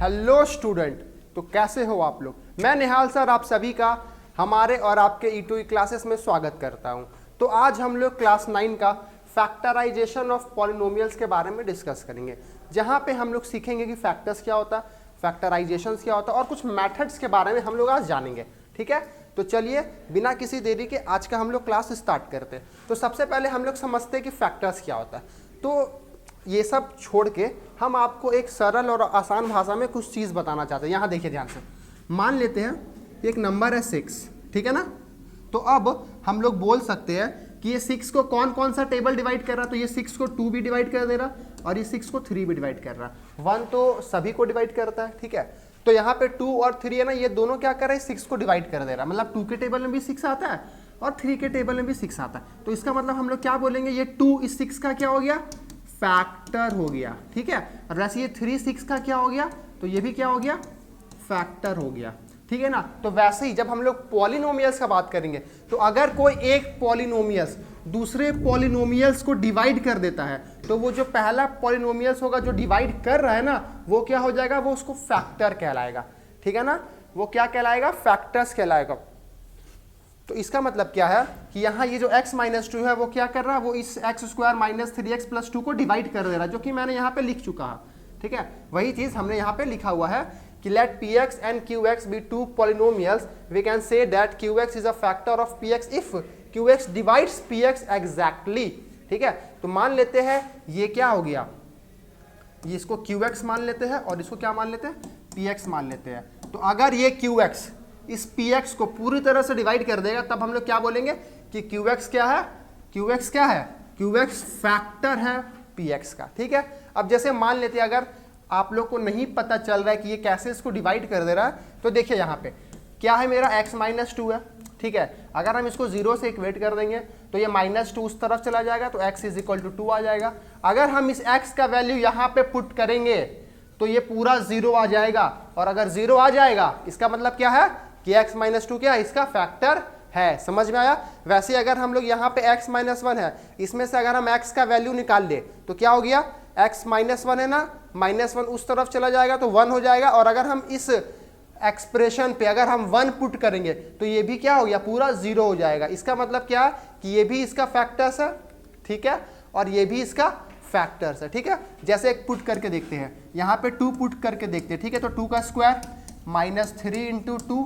Hello student, तो कैसे हो आप लोग। मैं निहाल सर आप सभी का हमारे और आपके E2E क्लासेस में स्वागत करता हूं। तो आज हम लोग क्लास 9 का फैक्टराइजेशन ऑफ पॉलिनोमियल्स के बारे में डिस्कस करेंगे, जहां पे हम लोग सीखेंगे कि फैक्टर्स क्या होता है, फैक्टराइजेशन क्या होता है और कुछ मेथड्स के बारे में हम लोग आज जानेंगे। ठीक है, तो चलिए बिना किसी देरी के आज का हम लोग क्लास स्टार्ट करते हैं। तो सबसे पहले हम लोग समझते हैं कि फैक्टर्स क्या होता है। तो ये सब छोड़ के हम आपको एक सरल और आसान भाषा में कुछ चीज़ बताना चाहते हैं। यहाँ देखिए ध्यान से, मान लेते हैं एक नंबर है 6, ठीक है ना। तो अब हम लोग बोल सकते हैं कि ये 6 को कौन कौन सा टेबल डिवाइड कर रहा है। तो ये 6 को 2 भी डिवाइड कर दे रहा और ये 6 को 3 भी डिवाइड कर रहा है। 1 तो सभी को डिवाइड करता है, ठीक है। तो यहाँ पे 2 और 3 है ना, ये दोनों क्या कर रहे हैं, 6 को डिवाइड कर दे रहा है। मतलब 2 के टेबल में भी 6 आता है और 3 के टेबल में भी 6 आता है। तो इसका मतलब हम लोग क्या बोलेंगे, ये 2 इस 6 का क्या हो गया, फैक्टर हो गया, ठीक है। और वैसे ये 3 6 का क्या हो गया, तो ये भी क्या हो गया, फैक्टर हो गया, ठीक है ना। तो वैसे ही जब हम लोग पॉलिनोमियल्स का बात करेंगे, तो अगर कोई एक पॉलिनोमियल्स दूसरे पॉलिनोमियल्स को डिवाइड कर देता है, तो वो जो पहला पॉलिनोमियल्स होगा जो डिवाइड कर रहा है ना, वो क्या हो जाएगा, वो उसको फैक्टर कहलाएगा, ठीक है ना। वो क्या कहलाएगा, फैक्टर्स कहलाएगा। तो इसका मतलब क्या है कि यहाँ ये जो x माइनस 2 है वो क्या कर रहा है, वो इस x square minus 3x plus 2 को डिवाइड कर दे रहा है, जो कि मैंने यहाँ पे लिख चुका है, ठीक है। वही चीज हमने यहाँ पे लिखा हुआ है कि let px and qx be two polynomials, we can say that qx is a factor of px if qx divides px exactly, ठीक है। तो मान लेते हैं ये क्या हो गया, ये इसको qx मान लेते हैं और इसको क्या मान लेते हैं, px मान लेते हैं। तो अगर ये qx इस px को पूरी तरह से डिवाइड कर देगा, तब हम लोग क्या बोलेंगे कि qx क्या है, qx क्या है, qx फैक्टर है px का, ठीक है। अब जैसे मान लेते हैं अगर आप लोग को नहीं पता चल रहा है कि ये कैसे इसको डिवाइड कर दे रहा है, तो देखिए यहाँ पे क्या है, मेरा x माइनस 2 है, ठीक है। अगर हम इसको 0 से इक्वेट कर देंगे तो ये -2 उस तरफ चला जाएगा, तो x इज इक्वल टू 2 आ जाएगा। अगर हम इस x का वैल्यू यहाँ पे पुट करेंगे तो ये पूरा 0 आ जाएगा, और अगर 0 आ जाएगा इसका मतलब क्या है कि x माइनस 2 क्या है, इसका फैक्टर है। समझ में आया। वैसे अगर हम लोग यहाँ पे x माइनस 1 है, इसमें से अगर हम x का वैल्यू निकाल ले तो क्या हो गया, x माइनस 1 है ना, -1 उस तरफ चला जाएगा तो 1 हो जाएगा। और अगर हम इस एक्सप्रेशन पे अगर हम 1 पुट करेंगे तो ये भी क्या हो गया, पूरा 0 हो जाएगा। इसका मतलब क्या है कि ये भी इसका फैक्टर्स है, ठीक है, और ये भी इसका फैक्टर्स है, ठीक है। जैसे एक पुट करके देखते हैं, यहाँ पे 2 पुट करके देखते हैं, ठीक है। तो 2 का स्क्वायर -3 × 2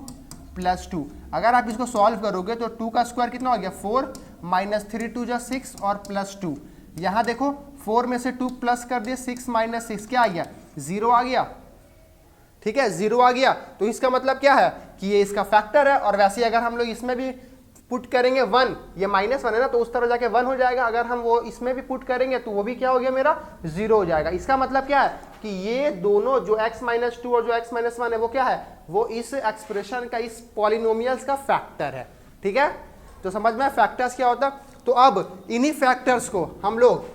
+ 2, अगर आप इसको सॉल्व करोगे तो 2 का स्क्वायर कितना हो गया, 4 -3 2 6 और +2। यहाँ देखो 4 में से 2 प्लस कर दिए, 6 - 6 क्या आ गया, 0 आ गया, ठीक है, 0 आ गया। तो इसका मतलब क्या है कि ये इसका फैक्टर है। और वैसे अगर हम लोग इसमें भी पुट करेंगे 1, ये -1 है ना, तो उस तरह जाके 1 हो जाएगा। अगर हम वो इसमें भी पुट करेंगे तो वो भी क्या हो गया, मेरा 0 हो जाएगा। इसका मतलब क्या है कि ये दोनों जो x माइनस 2 और जो x माइनस 1 है वो क्या है, वो इस एक्सप्रेशन का, इस पॉलिनोमियल्स का फैक्टर है, ठीक है। तो समझ में फैक्टर्स क्या होता है। तो अब इन्हीं फैक्टर्स को हम लोग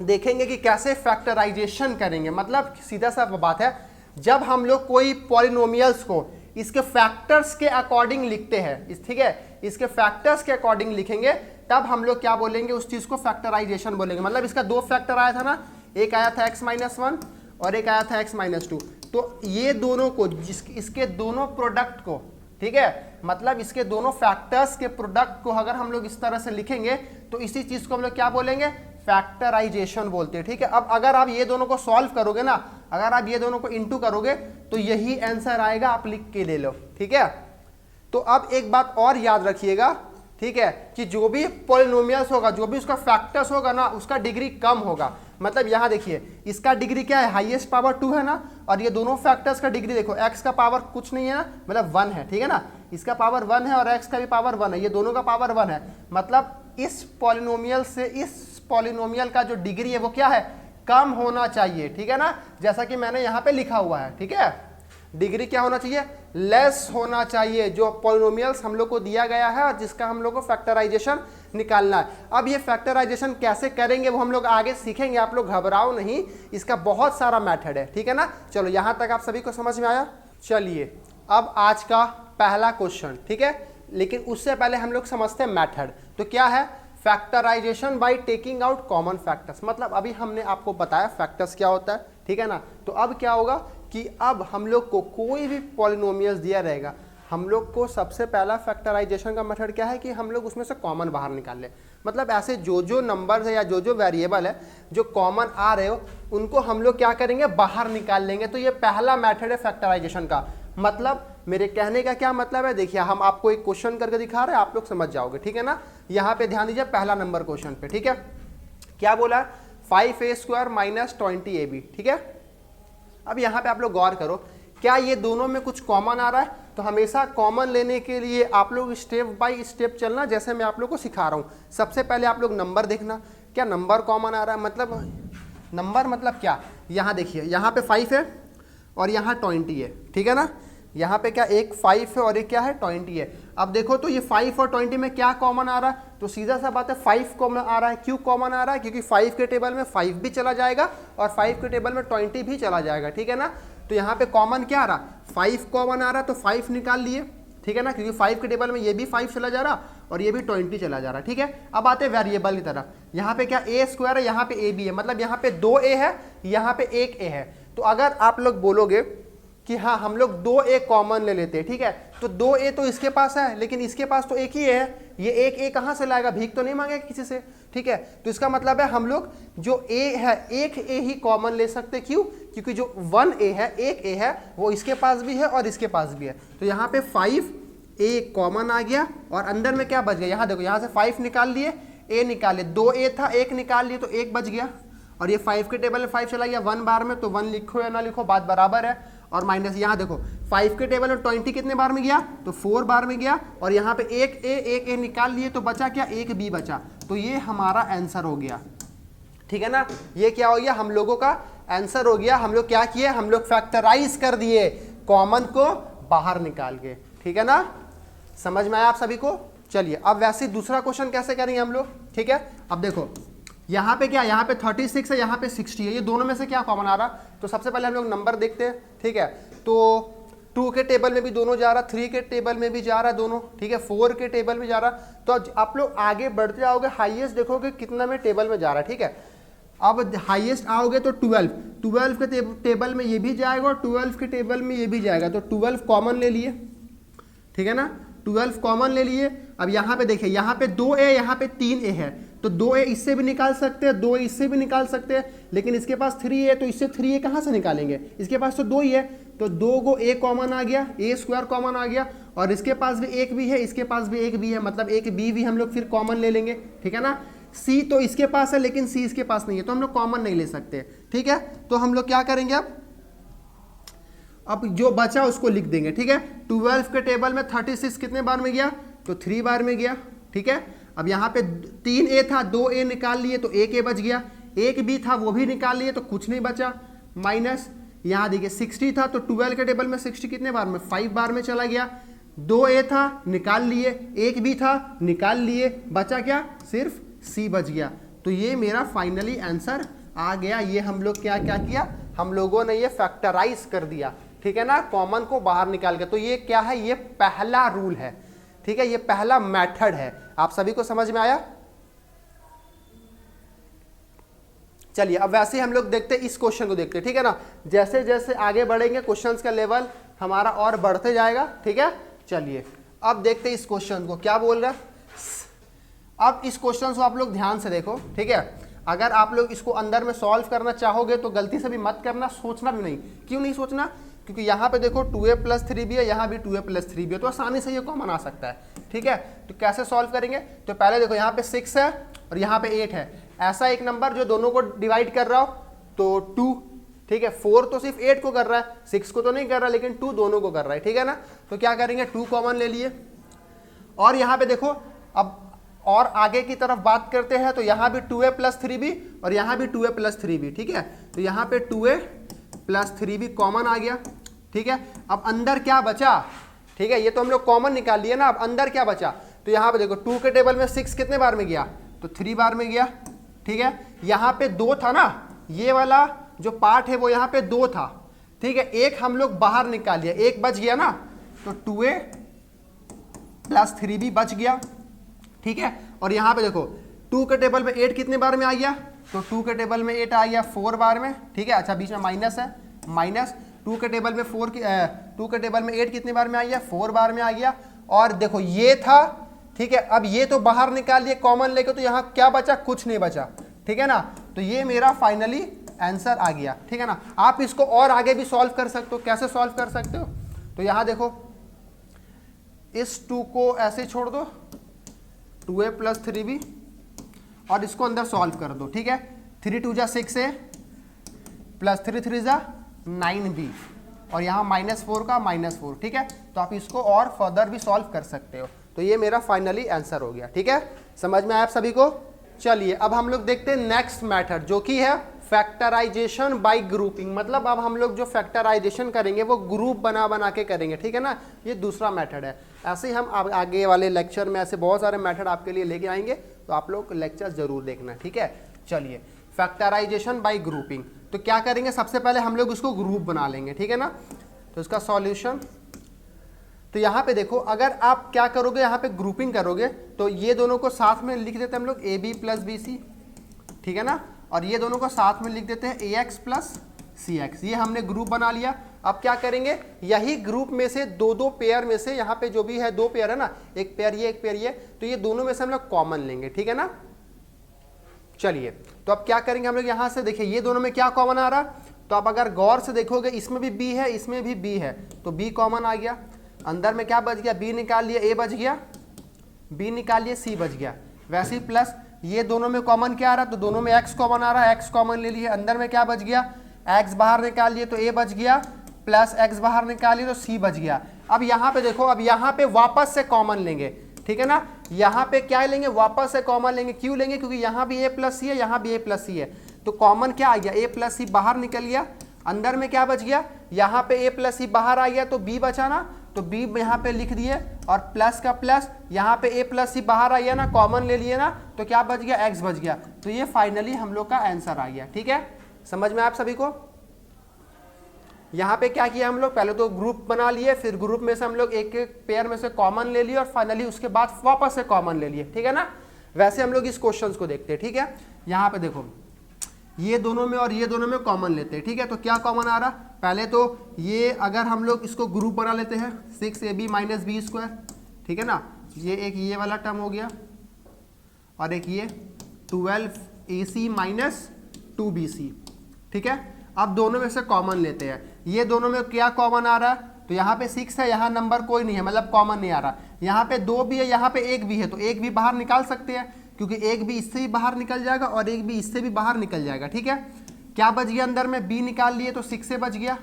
देखेंगे कि कैसे फैक्टराइजेशन करेंगे। मतलब सीधा सा बात है, जब हम लोग कोई पॉलिनोमियल्स को इसके फैक्टर्स के अकॉर्डिंग लिखते हैं, ठीक है, इसके फैक्टर्स के अकॉर्डिंग लिखेंगे, तब हम लोग क्या बोलेंगे, उस चीज को फैक्टराइजेशन बोलेंगे। मतलब इसका 2 फैक्टर आया था ना, एक आया था x माइनस 1 और एक आया था x माइनस 2। तो ये दोनों को, इसके दोनों प्रोडक्ट को, ठीक है, मतलब इसके दोनों फैक्टर्स के प्रोडक्ट को अगर हम लोग इस तरह से लिखेंगे तो इसी चीज को हम लोग क्या बोलेंगे, फैक्टराइजेशन बोलते हैं, ठीक है। अब अगर आप ये दोनों को सॉल्व करोगे ना, अगर आप ये दोनों को इनटू करोगे तो यही आंसर आएगा, आप लिख के ले लो, ठीक है। तो अब एक बात और याद रखिएगा, ठीक है, कि जो भी पॉलिनोमियल्स होगा, जो भी उसका फैक्टर्स होगा ना, उसका डिग्री कम होगा। मतलब यहाँ देखिए इसका डिग्री क्या है, हाईएस्ट पावर 2 है ना, और ये दोनों फैक्टर्स का डिग्री देखो, x का पावर कुछ नहीं है ना, मतलब 1 है, ठीक है ना। इसका पावर 1 है और x का भी पावर 1 है, ये दोनों का पावर 1 है। मतलब इस पॉलिनोमियल से इस पॉलिनोमियल का जो डिग्री है वो क्या है, कम होना चाहिए, ठीक है ना। जैसा कि मैंने यहाँ पे लिखा हुआ है, ठीक है, डिग्री क्या होना चाहिए, लेस होना चाहिए, जो पॉलिनोमियल्स हम लोग को दिया गया है और जिसका हम लोग को फैक्टराइजेशन निकालना है। अब ये फैक्टराइजेशन कैसे करेंगे वो हम लोग आगे सीखेंगे, आप लोग घबराओ नहीं, इसका बहुत सारा मेथड है, ठीक है ना। चलो यहाँ तक आप सभी को समझ में आया। चलिए अब आज का पहला क्वेश्चन, ठीक है, लेकिन उससे पहले हम लोग समझते हैं मेथड। तो क्या है, factorization by taking out common factors. मतलब अभी हमने आपको बताया फैक्टर्स क्या होता है, ठीक है ना। तो अब क्या होगा कि अब हम लोग को कोई भी पॉलिनोमियल्स दिया रहेगा, हम लोग को सबसे पहला फैक्टराइजेशन का मेथड क्या है कि हम लोग उसमें से कॉमन बाहर निकाल लें। मतलब ऐसे जो जो नंबर्स है या जो जो वेरिएबल है जो कॉमन आ रहे हो उनको हम लोग क्या करेंगे, बाहर निकाल लेंगे। तो ये पहला मेथड है फैक्टराइजेशन का। मतलब मेरे कहने का क्या मतलब है, देखिए हम आपको एक क्वेश्चन करके दिखा रहे हैं, आप लोग समझ जाओगे, ठीक है ना। यहाँ पे ध्यान दीजिए पहला नंबर क्वेश्चन पे, ठीक है। क्या बोला है, 5a² माइनस 20ab, ठीक है। अब यहाँ पे आप लोग गौर करो, क्या ये दोनों में कुछ कॉमन आ रहा है? तो हमेशा कॉमन लेने के लिए आप लोग स्टेप बाय स्टेप चलना, जैसे मैं आप लोग को सिखा रहा हूँ। सबसे पहले आप लोग नंबर देखना, क्या नंबर कॉमन आ रहा है। मतलब नंबर मतलब क्या, यहाँ देखिए यहाँ पे 5 है और यहाँ 20 है, ठीक है ना। यहाँ पे क्या एक 5 है और एक क्या है 20 है। अब देखो तो ये 5 और 20 में क्या कॉमन आ रहा है, तो सीधा सा बात है 5 कॉमन आ रहा है। क्यों कॉमन आ रहा है, क्योंकि 5 के टेबल में 5 भी चला जाएगा और 5 के टेबल में 20 भी चला जाएगा, ठीक है ना। तो यहाँ पे कॉमन क्या आ रहा, 5 कॉमन आ रहा, तो 5 निकाल लिए, ठीक है ना, क्योंकि 5 के टेबल में ये भी 5 चला जा रहा और ये भी 20 चला जा रहा, ठीक है। अब आते हैं वेरिएबल की तरफ। यहाँ पे क्या a² है, यहाँ पे ab है, मतलब यहाँ पे 2a है, यहाँ पे 1a है। तो अगर आप लोग बोलोगे कि हाँ हम लोग 2a कॉमन ले लेते हैं, ठीक है, तो 2a तो इसके पास है लेकिन इसके पास तो एक ही है, ये एक a कहाँ से लाएगा, भीख तो नहीं मांगेगा किसी से, ठीक है। तो इसका मतलब है हम लोग जो a है एक a ही कॉमन ले सकते, क्यों, क्योंकि जो 1a है, एक a है, वो इसके पास भी है और इसके पास भी है। तो यहाँ पे 5a कॉमन आ गया और अंदर में क्या बच गया, यहाँ देखो, यहाँ से 5 निकाल लिए, a निकाल लिए, 2a था, 1 निकाल लिए तो 1 बच गया और ये 5 के टेबल में 5 चला गया 1 बार में, तो 1 लिखो या ना लिखो बात बराबर है। और माइनस यहाँ देखो 5 के टेबल में 20 कितने बार में गया, तो 4 बार में गया और यहाँ पे एक a निकाल लिए तो बचा क्या, एक b बचा। तो ये हमारा आंसर हो गया, ठीक है ना। ये क्या हो गया, हम लोगों का आंसर हो गया। हम लोग क्या किए, हम लोग फैक्टराइज कर दिए कॉमन को बाहर निकाल के, ठीक है ना। समझ में आया आप सभी को। चलिए अब वैसे दूसरा क्वेश्चन कैसे करेंगे हम लोग, ठीक है। अब देखो यहाँ पे क्या, यहाँ पे 36 है, यहाँ पे 60 है, ये दोनों में से क्या कॉमन आ रहा। तो सबसे पहले हम लोग नंबर देखते हैं, ठीक है। तो 2 के टेबल में भी दोनों जा रहा, 3 के टेबल में भी जा रहा दोनों, ठीक है, 4 के टेबल में जा रहा। तो आप लोग आगे बढ़ते जाओगे, हाईएस्ट देखोगे कितना में टेबल में जा रहा है, ठीक है। अब हाईएस्ट आओगे तो 12 के टेबल में ये भी जाएगा और 12 के टेबल में ये भी जाएगा, तो 12 कॉमन ले लिए, ठीक है ना, 12 कॉमन ले लिए। अब यहाँ पे देखिए, यहाँ पे 2a, यहाँ पे 3a है, तो 2a इससे भी निकाल सकते हैं, 2a इससे भी निकाल सकते हैं, लेकिन इसके पास 3a है तो इससे 3a कहाँ से निकालेंगे, इसके पास तो 2 ही है, तो 2 को a कॉमन आ गया, a² कॉमन आ गया और इसके पास भी एक भी है, इसके पास भी एक भी है, मतलब एक b भी हम लोग फिर कॉमन ले लेंगे, ठीक है ना। c तो इसके पास है लेकिन c इसके पास नहीं है, तो हम लोग कॉमन नहीं ले सकते, ठीक है। तो हम लोग क्या करेंगे, अब जो बचा उसको लिख देंगे, ठीक है। 12 के टेबल में 36 कितने बार में गया, तो 3 बार में गया, ठीक है। अब यहाँ पे 3a था, 2a निकाल लिए तो 1a बच गया, एक b था वो भी निकाल लिए तो कुछ नहीं बचा, माइनस यहाँ देखिए 60 था, तो 12 के टेबल में 60 कितने बार में, 5 बार में चला गया, 2a था निकाल लिए, एक b था निकाल लिए, बचा क्या, सिर्फ c बच गया। तो ये मेरा फाइनली आंसर आ गया। ये हम लोग क्या क्या किया, हम लोगों ने ये फैक्टराइज कर दिया, ठीक है ना, कॉमन को बाहर निकाल के। तो ये क्या है, ये पहला रूल है, ठीक है, ये पहला मेथड है। आप सभी को समझ में आया। चलिए अब वैसे ही हम लोग देखते हैं, इस क्वेश्चन को देखते हैं, ठीक है ना। जैसे जैसे आगे बढ़ेंगे क्वेश्चंस का लेवल हमारा और बढ़ते जाएगा, ठीक है। चलिए अब देखते हैं इस क्वेश्चन को क्या बोल रहा है। अब इस क्वेश्चन को आप लोग ध्यान से देखो, ठीक है। अगर आप लोग इसको अंदर में सॉल्व करना चाहोगे तो गलती से भी मत करना, सोचना भी नहीं। क्यों नहीं सोचना, क्योंकि यहाँ पे देखो 2a + 3b है, यहाँ भी 2a + 3b है, तो आसानी से ये कॉमन आ सकता है, ठीक है। तो कैसे सॉल्व करेंगे, तो पहले देखो यहाँ पे 6 है और यहाँ पे 8 है, ऐसा एक नंबर जो दोनों को डिवाइड कर रहा हो तो 2, ठीक है। 4 तो सिर्फ 8 को कर रहा है, 6 को तो नहीं कर रहा, लेकिन 2 दोनों को कर रहा है, ठीक है ना। तो क्या करेंगे, 2 कॉमन ले लिए और यहाँ पे देखो अब और आगे की तरफ बात करते हैं, तो यहाँ भी 2a + 3b और यहाँ भी 2a + 3b, ठीक है। तो यहाँ पे 2a + 3b कॉमन आ गया, ठीक है। अब अंदर क्या बचा, ठीक है, ये तो हम लोग कॉमन निकाल लिए ना। अब अंदर क्या बचा, तो यहाँ पे देखो 2 के टेबल में 6 कितने बार में गया, तो 3 बार में गया, ठीक है। यहाँ पे 2 था ना, ये वाला जो पार्ट है वो यहाँ पे 2 था, ठीक है। एक हम लोग बाहर निकाल लिया, एक बच गया ना, तो 2a + 3b बच गया, ठीक है। और यहाँ पे देखो 2 के टेबल में 8 कितने बार में आ गया, तो 2 के टेबल में 8 आ गया 4 बार में, ठीक है। अच्छा बीच में माइनस है, माइनस 2 के टेबल में 2 के टेबल में 8 कितनी बार में आ गया, 4 बार में आ गया। और देखो ये था, ठीक है, अब ये तो बाहर निकाल लिए कॉमन लेके, तो यहाँ क्या बचा, कुछ नहीं बचा, ठीक है ना। तो ये मेरा फाइनली आंसर आ गया, ठीक है ना। आप इसको और आगे भी सॉल्व कर सकते हो। कैसे सॉल्व कर सकते हो, तो यहाँ देखो इस 2 को ऐसे छोड़ दो, 2a + 3b, और इसको अंदर सॉल्व कर दो, ठीक है। 3 2 जा 6a + 3 3 जा 9b, और यहाँ -4 का -4, ठीक है। तो आप इसको और फर्दर भी सॉल्व कर सकते हो। तो ये मेरा फाइनली आंसर हो गया, ठीक है। समझ में आया आप सभी को। चलिए अब हम लोग देखते हैं नेक्स्ट मेथड, जो कि है फैक्टराइजेशन बाय ग्रुपिंग। मतलब अब हम लोग जो फैक्टराइजेशन करेंगे वो ग्रुप बना बना के करेंगे, ठीक है ना। ये दूसरा मेथड है। ऐसे ही हम आगे वाले लेक्चर में ऐसे बहुत सारे मेथड आपके लिए लेके आएंगे, तो आप लोग लेक्चर जरूर देखना, ठीक है। चलिए फैक्टराइजेशन बाय ग्रुपिंग, तो क्या करेंगे, सबसे पहले हम लोग उसको ग्रुप बना लेंगे, ठीक है ना। तो इसका सॉल्यूशन, तो यहाँ पे देखो, अगर आप क्या करोगे, यहाँ पे ग्रुपिंग करोगे, तो ये दोनों को साथ में लिख देते हैं हम लोग AB + BC, ठीक है ना। और ये दोनों को साथ में लिख देते हैं AX + CX। ये हमने ग्रुप बना लिया। अब क्या करेंगे, यही ग्रुप में से दो पेयर में से, यहाँ पे जो भी है 2 पेयर है ना, एक पेयर ये एक पेयर ये, तो ये दोनों में से हम लोग कॉमन लेंगे, ठीक है ना। चलिए तो अब क्या करेंगे हम लोग, यहाँ से देखिए ये दोनों में क्या कॉमन आ रहा, तो आप अगर गौर से देखोगे इसमें भी B है, इसमें भी B है, तो B कॉमन आ गया। अंदर में क्या बच गया, B निकाल लिए, A बच गया, B निकाल लिए, C बच गया। वैसे ही प्लस ये दोनों में कॉमन क्या आ रहा, तो दोनों में X कॉमन आ रहा है, X कॉमन ले लिए। अंदर में क्या बच गया, X बाहर निकाल लिए तो A बच गया, प्लस X बाहर निकाल लिए तो C बच गया। अब यहाँ पे देखो, अब यहाँ पे वापस से कॉमन लेंगे, ठीक है ना। यहाँ पे क्या लेंगे, वापस से कॉमन लेंगे। क्यों लेंगे, क्योंकि यहाँ भी A + C है, यहाँ भी A + C है, तो कॉमन क्या आ गया, A + C बाहर निकल गया। अंदर में क्या बच गया, यहाँ पे A + C बाहर आ गया तो B बचा ना, तो B यहाँ पे लिख दिए, और प्लस का प्लस, यहाँ पे A + C बाहर आ गया ना, कॉमन ले लिए ना, तो क्या बच गया, X बच गया। तो ये फाइनली हम लोग का आंसर आ गया, ठीक है। समझ में आप सभी को। यहाँ पे क्या किया हम लोग, पहले तो ग्रुप बना लिए, फिर ग्रुप में से हम लोग एक एक पेयर में से कॉमन ले लिए, और फाइनली उसके बाद वापस से कॉमन ले लिए, ठीक है ना। वैसे हम लोग इस क्वेश्चन को देखते हैं, ठीक है। यहाँ पे देखो ये दोनों में और ये दोनों में कॉमन लेते हैं, ठीक है। तो क्या कॉमन आ रहा, पहले तो ये अगर हम लोग इसको ग्रुप बना लेते हैं 6AB - B², ठीक है ना। ये एक ये वाला टर्म हो गया, और एक ये 12AC - 2BC, ठीक है। अब दोनों में से कॉमन लेते हैं। ये दोनों में क्या कॉमन आ रहा है, तो यहाँ पे 6 है, यहाँ नंबर कोई नहीं है, मतलब कॉमन नहीं आ रहा। यहाँ पे 2 भी है, यहाँ पे 1 भी है, तो 1 भी बाहर निकाल सकते हैं, क्योंकि 1 भी इससे भी बाहर निकल जाएगा और 1 भी इससे भी बाहर निकल जाएगा, ठीक है। क्या बच गया, अंदर में B निकाल लिए तो 6 से बच गया,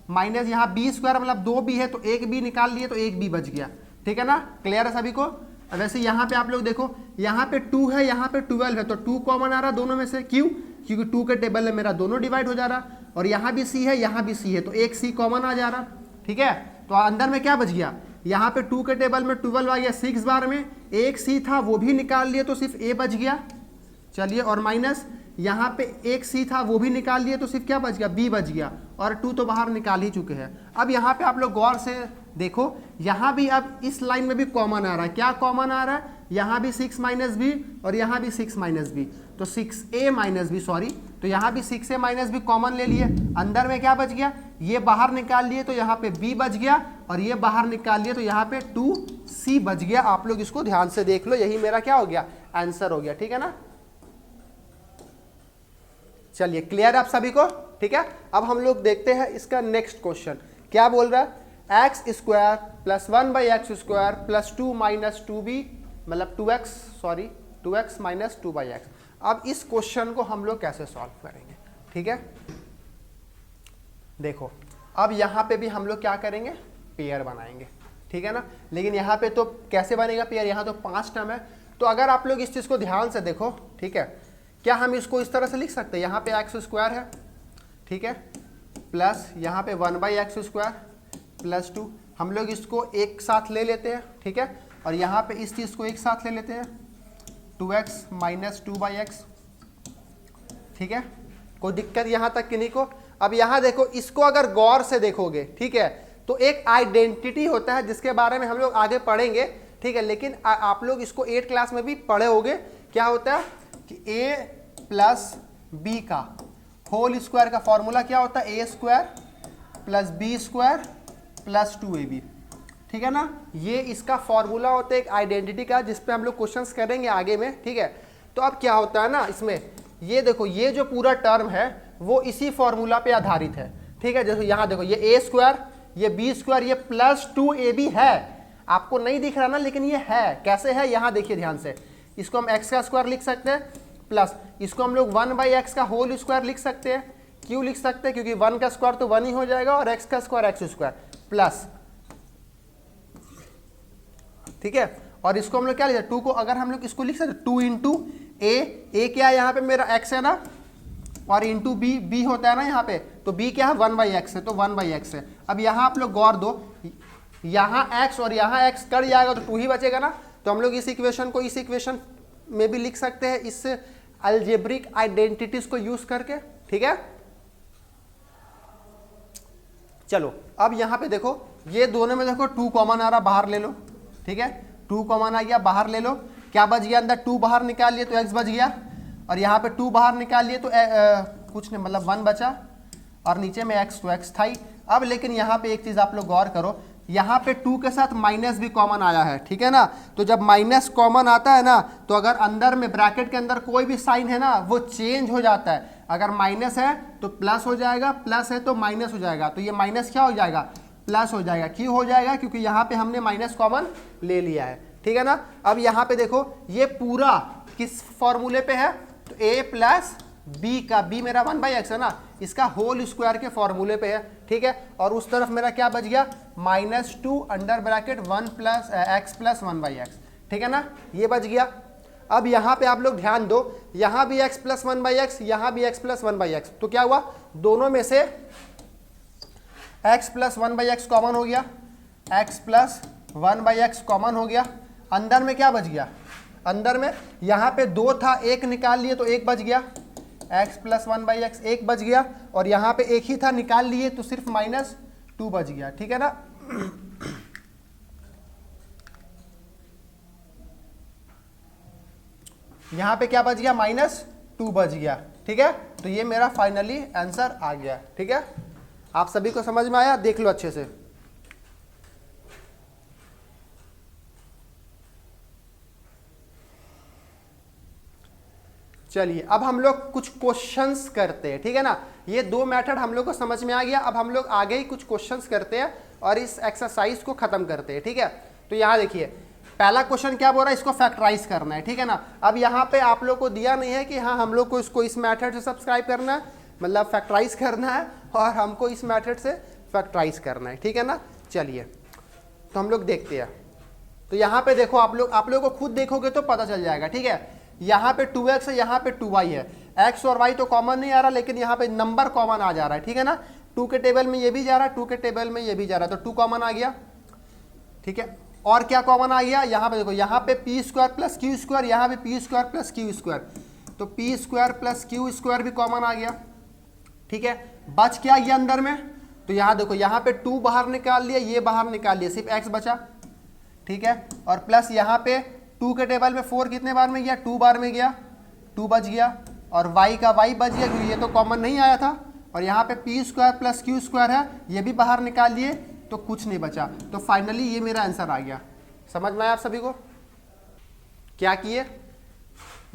माइनस यहाँ B² मतलब 2 भी है, तो 1 भी निकाल लिए तो 1 भी बच गया, ठीक है ना। क्लियर है सभी को। वैसे यहाँ पे आप लोग देखो, यहाँ पे 2 है, यहाँ पे 12 है, तो 2 कॉमन आ रहा दोनों में से। क्यों, क्योंकि 2 के टेबल में मेरा दोनों डिवाइड हो जा रहा, और यहाँ भी C है, यहाँ भी C है, तो एक C कॉमन आ जा रहा, ठीक है। तो अंदर में क्या बच गया, यहाँ पे 2 के टेबल में 12 आ गया, 6 बार में एक C था वो भी निकाल लिए तो सिर्फ A बच गया। चलिए, और माइनस यहाँ पे एक C था वो भी निकाल लिए तो सिर्फ क्या बच गया, B बच गया, और 2 तो बाहर निकाल ही चुके हैं। अब यहाँ पे आप लोग गौर से देखो, यहाँ भी अब इस लाइन में भी कॉमन आ रहा है। क्या कॉमन आ रहा है, यहाँ भी 6 - B और यहाँ भी 6 - B, तो 6A - B, सॉरी, तो यहाँ भी 6A - B कॉमन ले लिए। अंदर में क्या बच गया, ये बाहर निकाल लिए तो यहाँ पे B बच गया, और ये बाहर निकाल लिए तो यहाँ पे 2C बच गया। आप लोग इसको ध्यान से देख लो, यही मेरा क्या हो गया, आंसर हो गया, ठीक है ना। चलिए, क्लियर है आप सभी को, ठीक है। अब हम लोग देखते हैं इसका नेक्स्ट क्वेश्चन क्या बोल रहा है, x² + 1/x² + 2 - 2b, मतलब 2x - 2/x। अब इस क्वेश्चन को हम लोग कैसे सॉल्व करेंगे, ठीक है। देखो, अब यहाँ पे भी हम लोग क्या करेंगे, पेयर बनाएंगे, ठीक है ना। लेकिन यहाँ पे तो कैसे बनेगा पेयर, यहाँ तो 5 टर्म है। तो अगर आप लोग इस चीज़ को ध्यान से देखो, ठीक है, क्या हम इसको इस तरह से लिख सकते हैं, यहाँ पे x² है, ठीक है, प्लस यहाँ पे 1/x² + 2, हम लोग इसको एक साथ ले लेते हैं, ठीक है। और यहाँ पे इस चीज़ को एक साथ ले लेते हैं, 2x - 2/x, ठीक है। कोई दिक्कत यहाँ तक कि नहीं को। अब यहाँ देखो, इसको अगर गौर से देखोगे, ठीक है, तो एक आइडेंटिटी होता है जिसके बारे में हम लोग आगे पढ़ेंगे, ठीक है। लेकिन आप लोग इसको 8 क्लास में भी पढ़े होगे। क्या होता है कि A + B का होल स्क्वायर का फॉर्मूला क्या होता है, A² plus B square plus 2ab, ठीक है ना। ये इसका फॉर्मूला होता है एक आइडेंटिटी का, जिस पे हम लोग क्वेश्चंस करेंगे आगे में, ठीक है। तो अब क्या होता है ना इसमें, ये देखो ये जो पूरा टर्म है वो इसी फॉर्मूला पे आधारित है, ठीक है। जैसे यहाँ देखो ये ए स्क्वायर, ये बी स्क्वायर, ये प्लस 2ab है, आपको नहीं दिख रहा ना, लेकिन ये है। कैसे है यहाँ देखिए ध्यान से, इसको हम एक्स का स्क्वायर लिख सकते हैं, प्लस इसको हम लोग 1/x का होल स्क्वायर लिख सकते हैं। क्यों लिख सकते हैं? क्योंकि 1 का स्क्वायर तो 1 ही हो जाएगा और x का स्क्वायर x स्क्वायर, प्लस, ठीक है। और इसको हम लोग क्या लिखते हैं, 2 को अगर हम लोग इसको लिख सकते 2 इंटू ए क्या है यहाँ पे मेरा x है ना, और इंटू बी होता है ना यहाँ पे, तो b क्या है 1/x है, तो 1/x है। अब यहाँ आप लोग गौर दो, यहाँ x और यहाँ x कट जाएगा तो 2 ही बचेगा ना, तो हम लोग इस इक्वेशन को इस इक्वेशन में भी लिख सकते हैं इस अलजेब्रिक आइडेंटिटीज को यूज करके, ठीक है। चलो अब यहाँ पे देखो, ये दोनों में देखो 2 कॉमन आ रहा, बाहर ले लो, ठीक है। 2 कॉमन आ गया, बाहर ले लो, क्या बच गया अंदर, 2 बाहर निकाल लिए तो x बच गया, और यहाँ पे 2 बाहर निकाल लिए तो कुछ नहीं, मतलब 1 बचा, और नीचे में x, तो x था ही। अब लेकिन यहाँ पे एक चीज आप लोग गौर करो, यहाँ पे 2 के साथ माइनस भी कॉमन आया है, ठीक है ना। तो जब माइनस कॉमन आता है ना, तो अगर अंदर में ब्रैकेट के अंदर कोई भी साइन है ना, वो चेंज हो जाता है। अगर माइनस है तो प्लस हो जाएगा, प्लस है तो माइनस हो जाएगा, तो ये माइनस क्या हो जाएगा, प्लस हो जाएगा। क्यों हो जाएगा? क्योंकि यहाँ पे हमने माइनस कॉमन ले लिया है, ठीक है ना। अब यहाँ पे देखो ये पूरा किस फॉर्मूले पे है, तो a प्लस बी का, b मेरा 1/x है ना, इसका होल स्क्वायर के फॉर्मूले पे है, ठीक है। और उस तरफ मेरा क्या बच गया, -2 under bracket 1 plus x plus 1/x, ठीक है ना, ये बच गया। अब यहाँ पे आप लोग ध्यान दो, यहाँ भी x प्लस 1/x, यहाँ भी x प्लस 1/x, तो क्या हुआ, दोनों में से x प्लस 1/x कॉमन हो गया, x प्लस 1/x कॉमन हो गया। अंदर में क्या बच गया, अंदर में यहाँ पे 2 था, 1 निकाल लिए तो 1 बच गया, x प्लस 1/x 1 बच गया, और यहाँ पे 1 ही था, निकाल लिए तो सिर्फ -2 बच गया, ठीक है ना। यहाँ पे क्या बच गया, -2 बच गया, ठीक है। तो ये मेरा फाइनली आंसर आ गया, ठीक है। आप सभी को समझ में आया? देख लो अच्छे से। चलिए अब हम लोग कुछ क्वेश्चंस करते हैं, ठीक है ना। ये 2 मेथड हम लोग को समझ में आ गया। अब हम लोग आगे ही कुछ क्वेश्चंस करते हैं और इस एक्सरसाइज को खत्म करते हैं, ठीक है। तो यहाँ देखिए पहला क्वेश्चन क्या बोल रहा है, इसको फैक्टराइज करना है, ठीक है ना। अब यहाँ पे आप लोग को दिया नहीं है कि हाँ हम लोग को इसको इस मेथड से सब्सक्राइब करना है, मतलब फैक्टराइज करना है, और हमको इस मेथड से फैक्टराइज करना है, ठीक है ना। चलिए तो हम लोग देखते हैं। तो यहाँ पे देखो आप लोग को खुद देखोगे तो पता चल जाएगा, ठीक है। यहाँ पे 2x है, यहाँ पे 2y है, x और y तो कॉमन नहीं आ रहा, लेकिन यहाँ पे नंबर कॉमन आ जा रहा है, ठीक है ना। 2 के टेबल में ये भी जा रहा है, 2 के टेबल में ये भी जा रहा है, तो 2 कॉमन आ गया, ठीक है। और क्या कॉमन आ गया, यहाँ पे देखो, यहाँ पे p square plus Q square, यहाँ पे p square plus Q square, तो p square plus Q square भी कॉमन आ गया, ठीक है। बच क्या ये अंदर में, तो यहाँ देखो, यहाँ पे 2 बाहर निकाल लिया, ये बाहर निकाल लिया, सिर्फ x बचा, ठीक है। और प्लस यहाँ पे 2 के टेबल में 4 कितने बार में गया, 2 बार में गया, 2 बच गया, और y का y बच गया क्योंकि ये तो कॉमन नहीं आया था। और यहाँ पे p square plus Q square है, ये भी बाहर निकाल लिए, तो कुछ नहीं बचा। तो फाइनली ये मेरा आंसर आ गया। समझ में आया आप सभी को? क्या किए,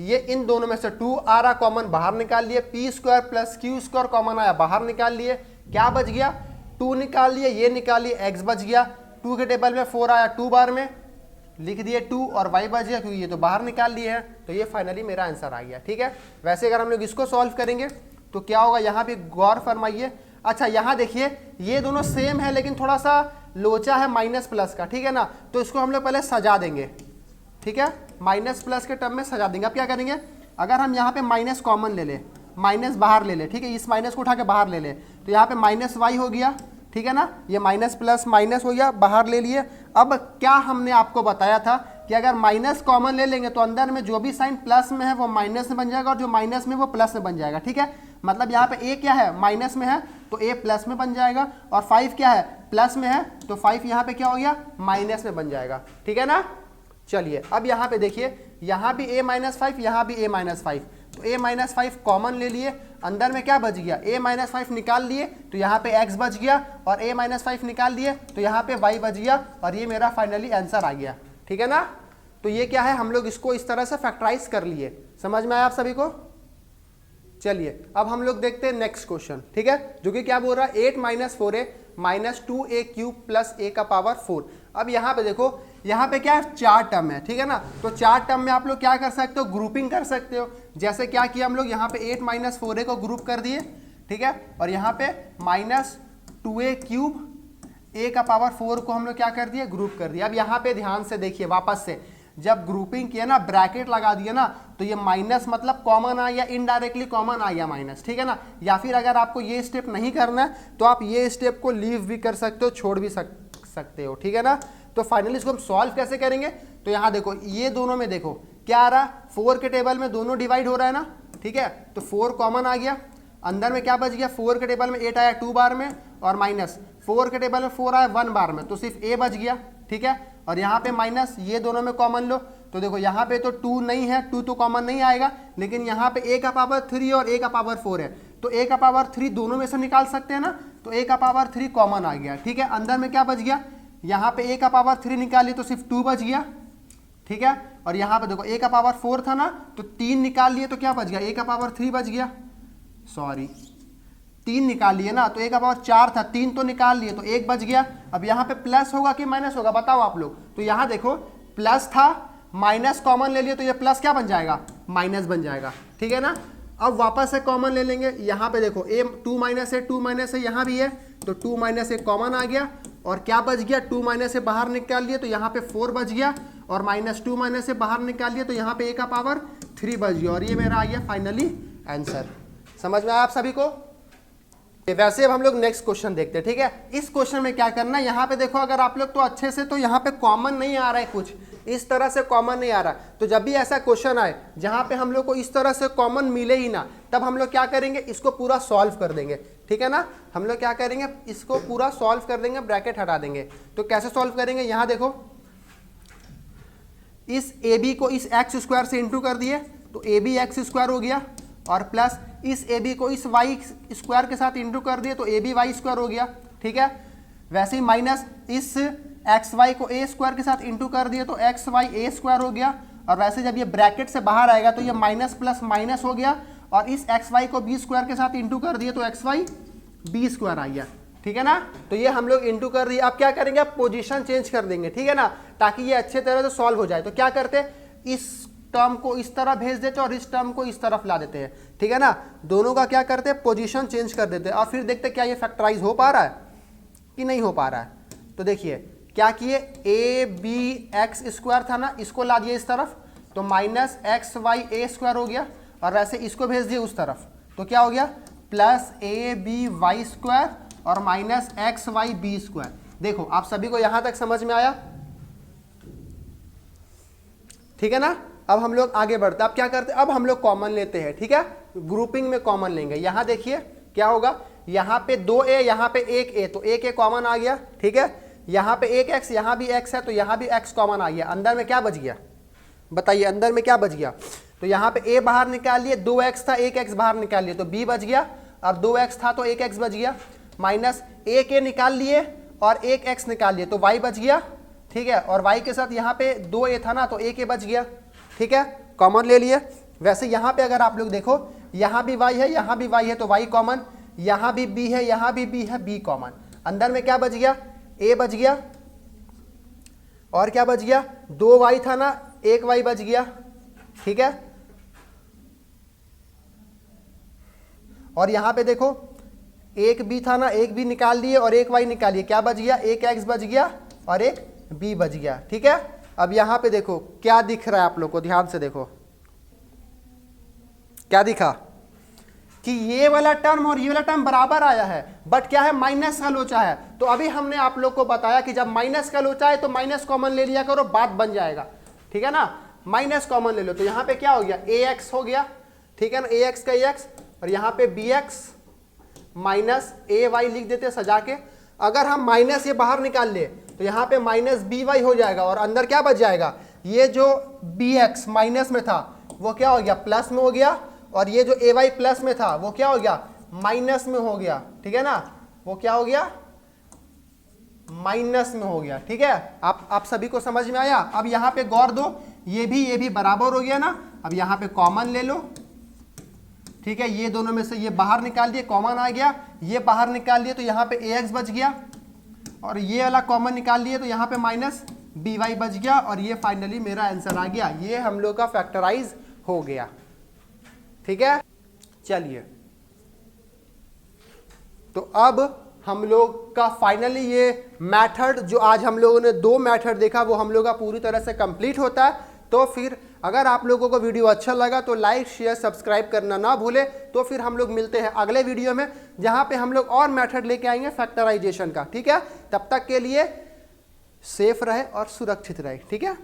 ये इन दोनों में से 2 आ रहा कॉमन, बाहर निकाल लिए, p square plus Q square common आया, बाहर निकाल लिए, क्या बच गया, 2 निकाल लिए, ये निकाल लिए, x बच गया, 2 के टेबल में 4 आया, 2 बार में लिख दिए 2, और y बच गया क्योंकि ये तो बाहर निकाल लिए हैं, तो ये फाइनली मेरा आंसर आ गया, ठीक है। वैसे अगर हम लोग इसको सॉल्व करेंगे तो क्या होगा, यहाँ पे गौर फरमाइए। अच्छा यहाँ देखिए, ये दोनों सेम है लेकिन थोड़ा सा लोचा है माइनस प्लस का, ठीक है ना। तो इसको हम लोग पहले सजा देंगे, ठीक है, माइनस प्लस के टर्म में सजा देंगे। अब क्या करेंगे, अगर हम यहाँ पे माइनस कॉमन ले ले, माइनस बाहर ले ले, ठीक है, इस माइनस को उठा के बाहर ले ले, तो यहाँ पे -y हो गया, ठीक है ना। ये माइनस प्लस माइनस हो गया, बाहर ले लिए। अब क्या हमने आपको बताया था कि अगर माइनस कॉमन ले लेंगे तो अंदर में जो भी साइन प्लस में है वो माइनस में बन जाएगा, और जो माइनस में वो प्लस में बन जाएगा, ठीक है। मतलब यहाँ पे a क्या है, माइनस में है, तो a प्लस में बन जाएगा, और 5 क्या है, प्लस में है, तो 5 यहाँ पे क्या हो गया, माइनस में बन जाएगा, ठीक है ना। चलिए अब यहाँ पे देखिए, यहाँ भी a-5, यहाँ भी a-5, तो a माइनस 5 कॉमन ले लिए, अंदर में क्या बच गया, a माइनस 5 निकाल लिए तो यहाँ पे x बच गया, और a माइनस 5 निकाल लिए तो यहाँ पे y बच गया, और ये मेरा फाइनली आंसर आ गया। ठीक है ना। तो ये क्या है, हम लोग इसको इस तरह से फैक्टराइज कर लिए। समझ में आया आप सभी को। चलिए अब हम लोग देखते हैं नेक्स्ट क्वेश्चन। ठीक है, जो कि क्या बोल रहा है, 8 minus 4a minus 2a cube plus a का पावर 4। अब यहाँ पे देखो, यहाँ पे क्या है, 4 टर्म है। ठीक है ना। तो 4 टर्म में आप लोग क्या कर सकते हो, ग्रुपिंग कर सकते हो। जैसे क्या किया हम लोग, यहाँ पे 8 माइनस 4a को ग्रुप कर दिए। ठीक है, और यहाँ पे माइनस 2a क्यूब a का पावर 4 को हम लोग क्या कर दिए, ग्रुप कर दिया। अब यहाँ पे ध्यान से देखिए, वापस से जब ग्रुपिंग किया ना, ब्रैकेट लगा दिया ना, तो ये माइनस मतलब कॉमन आ गया, इनडायरेक्टली कॉमन आ गया माइनस। ठीक है ना। या फिर अगर आपको ये स्टेप नहीं करना है तो आप ये स्टेप को लीव भी कर सकते हो, छोड़ भी सकते हो। ठीक है ना। तो फाइनली इसको हम सॉल्व कैसे करेंगे, तो यहाँ देखो, ये दोनों में देखो क्या आ रहा, 4 के टेबल में दोनों डिवाइड हो रहा है ना। ठीक है, तो 4 कॉमन आ गया, अंदर में क्या बच गया, 4 के टेबल में 8 आया 2 बार में, और माइनस 4 के टेबल में 4 आया 1 बार में, तो सिर्फ a बच गया। ठीक है, और यहाँ पे माइनस, ये दोनों में कॉमन लो, तो देखो यहाँ पे तो 2 नहीं है, 2 तो कॉमन नहीं आएगा, लेकिन यहाँ पे a का पावर 3 और a का पावर 4 है, तो a का पावर 3 दोनों में से निकाल सकते हैं ना, तो a का पावर 3 कॉमन आ गया। ठीक है, अंदर में क्या बच गया, यहाँ पे a का पावर 3 निकालिए तो सिर्फ 2 बच गया। ठीक है, और यहाँ पे देखो a का पावर 4 था ना, तो 3 निकाल लिए तो क्या बच गया, a का पावर 3 बच गया, सॉरी 3 निकाल लिए ना, तो a का पावर 4 था, 3 तो निकाल लिए तो 1 बच गया। अब यहाँ पे प्लस होगा कि माइनस होगा, बताओ आप लोग। तो यहाँ देखो प्लस था, माइनस कॉमन ले लिए तो ये प्लस क्या बन जाएगा, माइनस बन जाएगा। ठीक है ना। अब वापस से कॉमन ले लेंगे, यहाँ पे देखो a 2 माइनस है, यहाँ भी है, तो 2 माइनस ए कॉमन आ गया, और क्या बच गया, 2 माइनस से बाहर निकाल लिए तो यहाँ पे 4 बच गया, और माइनस 2 माइनस से बाहर निकाल लिए तो यहाँ पे a का पावर 3 बच गया, और ये मेरा आ गया फाइनली आंसर। समझ में आया आप सभी को। वैसे अब हम लोग नेक्स्ट क्वेश्चन देखते हैं। ठीक है, इस क्वेश्चन में क्या करना है, यहाँ पे देखो अगर आप लोग तो अच्छे से, तो यहाँ पे कॉमन नहीं आ रहा है, कुछ इस तरह से कॉमन नहीं आ रहा, तो जब भी ऐसा क्वेश्चन आए जहाँ पे हम लोग को इस तरह से कॉमन मिले ही ना, तब हम लोग क्या करेंगे, इसको पूरा सॉल्व कर देंगे। ठीक है ना, हम लोग क्या करेंगे, इसको पूरा सॉल्व कर देंगे, ब्रैकेट हटा देंगे। तो कैसे सॉल्व करेंगे, यहाँ देखो, इस ए बी को इस एक्स स्क्वायर से इंटू कर दिए तो ए बी एक्स स्क्वायर हो गया, और प्लस इस ए बी को इस वाई स्क्वायर के साथ इंटू कर दिए तो ए बी वाई स्क्वायर हो गया। ठीक है, वैसे ही माइनस इस एक्स वाई को ए स्क्वायर के साथ इंटू कर दिए तो एक्स वाई ए स्क्वायर हो गया, और वैसे जब ये ब्रैकेट से बाहर आएगा तो ये माइनस प्लस माइनस हो गया, और इस एक्स वाई को बी स्क्वायर के साथ इंटू कर दिए तो एक्स वाई बी स्क्वायर आ गया। ठीक है ना, तो ये हम लोग इंटू कर दिए। अब क्या करेंगे, अब पोजीशन चेंज कर देंगे। ठीक है ना, ताकि ये अच्छे तरह से सॉल्व हो जाए। तो क्या करते हैं, इस टर्म को इस तरह भेज देते हैं और इस टर्म को इस तरफ ला देते हैं। ठीक है ना, दोनों का क्या करते हैं, पोजीशन चेंज कर देते हैं, और फिर देखते हैं क्या ये फैक्टराइज हो पा रहा है कि नहीं हो पा रहा है। तो देखिए क्या किए, ए बी एक्स स्क्वायर था ना, इसको ला दिए इस तरफ, तो माइनस एक्स वाई ए स्क्वायर हो गया, और वैसे इसको भेज दिए उस तरफ, तो क्या हो गया, plus A B Y square और minus X Y B square. देखो आप सभी को यहां तक समझ में आया। ठीक है ना, अब हम लोग आगे बढ़ते हैं। अब क्या करते हैं, अब हम लोग कॉमन लेते हैं। ठीक है, ग्रुपिंग में कॉमन लेंगे। यहां देखिए क्या होगा, यहां पे 2a, यहां पे 1a, तो 1a कॉमन आ गया। ठीक है, यहां पे 1x, यहां भी x है, तो यहां भी x कॉमन आ गया। अंदर में क्या बच गया, बताइए अंदर में क्या बच गया, तो यहां पे a बाहर निकाल लिए, 2x था, 1x बाहर निकाल लिए तो b बच गया, और 2x था तो 1x बच गया, माइनस 1a निकाल लिए और 1x निकाल लिए तो y बच गया। ठीक है, और y के साथ यहाँ पे 2a था ना, तो 1a बच गया। ठीक है, कॉमन ले लिए। वैसे यहाँ पे अगर आप लोग देखो, यहाँ भी y है, यहाँ भी y है, तो y कॉमन, यहाँ भी b है, यहाँ भी b है, b कॉमन। अंदर में क्या बच गया, a बच गया, और क्या बच गया, 2y था ना, 1y बच गया। ठीक है, और यहाँ पे देखो एक b था ना, एक b निकाल लिए और एक y निकालिए, क्या बच गया, एक x बच गया और एक b बच गया। ठीक है, अब यहाँ पे देखो क्या दिख रहा है आप लोग को, ध्यान से देखो क्या दिखा, कि ये वाला टर्म और ये वाला टर्म बराबर आया है, बट क्या है, माइनस का लोचा है। तो अभी हमने आप लोग को बताया कि जब माइनस का लोचा है तो माइनस कॉमन ले लिया करो, बात बन जाएगा। ठीक है ना, माइनस कॉमन ले लो, तो यहाँ पे क्या हो गया, ax हो गया। ठीक है ना, ax का ax, और यहाँ पे bx माइनस ay लिख देते सजा के। अगर हम माइनस ये बाहर निकाल ले तो यहाँ पे माइनस by हो जाएगा, और अंदर क्या बच जाएगा, ये जो bx माइनस में था वो क्या हो गया, प्लस में हो गया, और ये जो ay प्लस में था वो क्या हो गया, माइनस में हो गया, ठीक है ना, वो क्या हो गया, माइनस में हो गया, ठीक है। आप सभी को समझ में आया। अब यहां पे गौर दो, ये भी बराबर हो गया ना, अब यहां पे कॉमन ले लो, ठीक है, ये दोनों में से ये बाहर निकाल दिए, कॉमन आ गया, ये बाहर निकाल दिए तो यहाँ पे ax बच गया, और ये वाला कॉमन निकाल लिए तो यहाँ पे माइनस by बच गया, और ये फाइनली मेरा आंसर आ गया। ये हम लोग का फैक्टराइज हो गया, ठीक है। चलिए, तो अब हम लोग का फाइनली ये मेथड, जो आज हम लोगों ने 2 मेथड देखा, वो हम लोग का पूरी तरह से कंप्लीट होता है। तो फिर अगर आप लोगों को वीडियो अच्छा लगा तो लाइक शेयर सब्सक्राइब करना ना भूले। तो फिर हम लोग मिलते हैं अगले वीडियो में, जहां पे हम लोग और मेथड लेके आएंगे फैक्टराइजेशन का, ठीक है। तब तक के लिए सेफ रहे और सुरक्षित रहे, ठीक है।